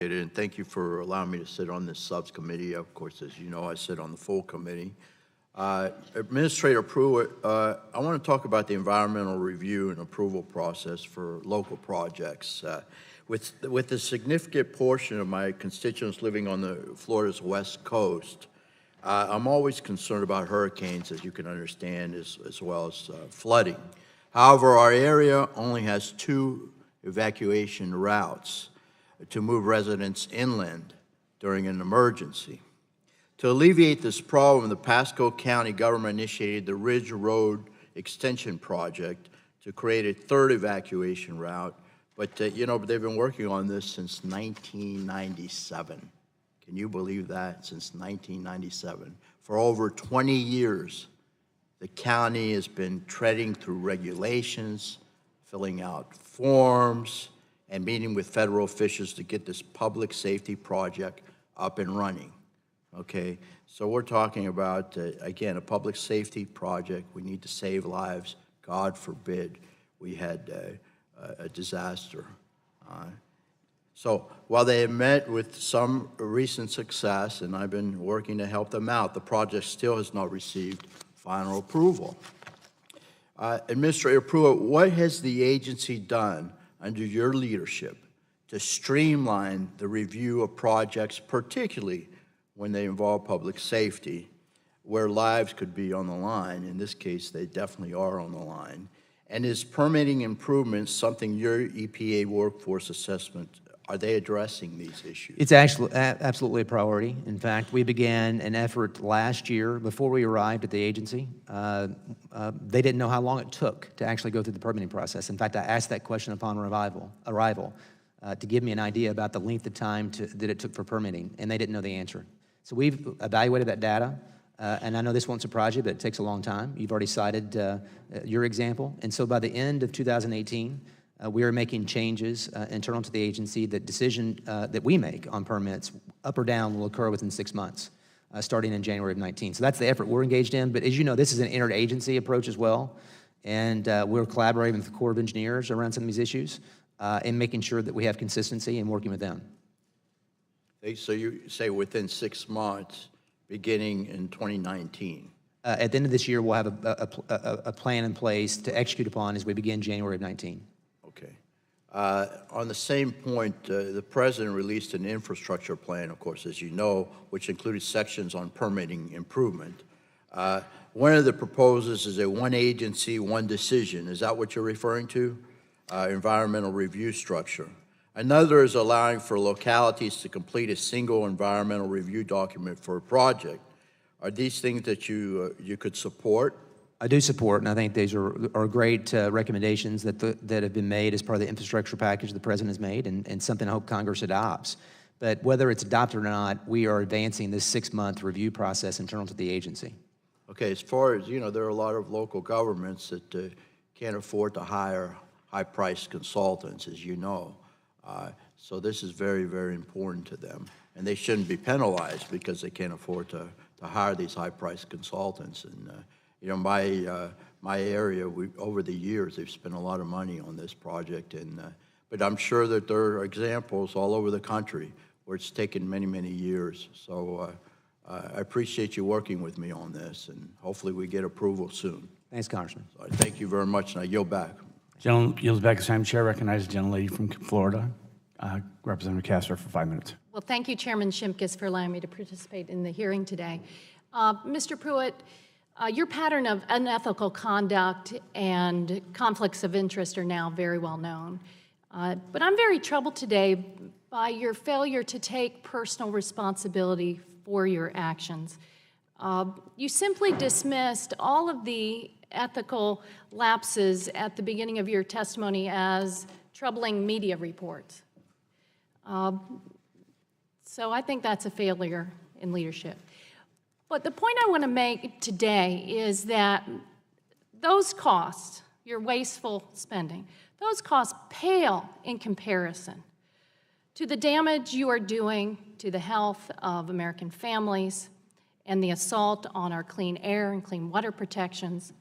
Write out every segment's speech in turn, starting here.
And thank you for allowing me to sit on this subcommittee. Of course, as you know, I sit on the full committee. Administrator Pruitt, I want to talk about the environmental review and approval process for local projects. With a significant portion of my constituents living on the Florida's west coast, I'm always concerned about hurricanes, as you can understand, as well as flooding. However, our area only has 2 evacuation routes to move residents inland during an emergency. To alleviate this problem, the Pasco County government initiated the Ridge Road Extension Project to create a 3rd evacuation route, but they've been working on this since 1997. Can you believe that? Since 1997. For over 20 years, the county has been treading through regulations, filling out forms, and meeting with federal officials to get this public safety project up and running. Okay, so we're talking about, again, a public safety project. We need to save lives. God forbid we had a disaster. So while they have met with some recent success, and I've been working to help them out, the project still has not received final approval. Administrator Pruitt, what has the agency done under your leadership to streamline the review of projects, particularly when they involve public safety, where lives could be on the line? In this case, they definitely are on the line. And is permitting improvements something your EPA workforce assessment, are they addressing these issues? It's actually absolutely a priority. In fact, we began an effort last year before we arrived at the agency. They didn't know how long it took to actually go through the permitting process. In fact, I asked that question upon arrival to give me an idea about the length of time that it took for permitting, and they didn't know the answer. So we've evaluated that data, and I know this won't surprise you, but it takes a long time. You've already cited your example. And so by the end of 2018, we are making changes internal to the agency. That decision that we make on permits, up or down, will occur within 6 months, starting in January of 19. So that's the effort we're engaged in. But as you know, this is an interagency approach as well, and we're collaborating with the Corps of Engineers around some of these issues and making sure that we have consistency and working with them. So you say within 6 months, beginning in 2019? At the end of this year, we'll have a plan in place to execute upon as we begin January of 19. Okay. On the same point, the president released an infrastructure plan, of course, as you know, which included sections on permitting improvement. One of the proposals is a one agency, one decision. Is that what you're referring to? Environmental review structure. Another is allowing for localities to complete a single environmental review document for a project. Are these things that you could support? I do support, and I think these are great recommendations that have been made as part of the infrastructure package the President has made, and something I hope Congress adopts. But whether it's adopted or not, we are advancing this 6-month review process internal to the agency. Okay, as far as, there are a lot of local governments that can't afford to hire high-priced consultants, as you know. So this is very, very important to them. And they shouldn't be penalized because they can't afford to hire these high-priced consultants. And, my area, over the years, they've spent a lot of money on this project. But I'm sure that there are examples all over the country where it's taken many, many years. So I appreciate you working with me on this, and hopefully we get approval soon. Thanks, Congressman. So thank you very much, and I yield back. Gentleman yields back his time. Chair recognizes the gentlelady from Florida, Representative Castor, for 5 minutes. Well, thank you, Chairman Shimkus, for allowing me to participate in the hearing today. Mr. Pruitt, your pattern of unethical conduct and conflicts of interest are now very well known. But I'm very troubled today by your failure to take personal responsibility for your actions. You simply dismissed all of the ethical lapses at the beginning of your testimony as troubling media reports. So I think that's a failure in leadership. But the point I want to make today is that those costs, your wasteful spending, those costs pale in comparison to the damage you are doing to the health of American families and the assault on our clean air and clean water protections,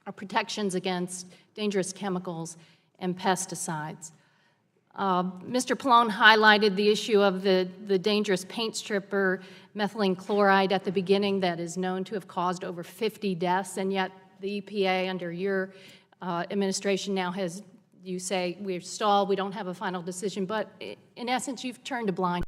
our protections against dangerous chemicals and pesticides. Mr. Pallone highlighted the issue of the dangerous paint stripper methylene chloride at the beginning that is known to have caused over 50 deaths, and yet the EPA under your administration now has, you say, we're stalled, we don't have a final decision, but in essence, you've turned a blind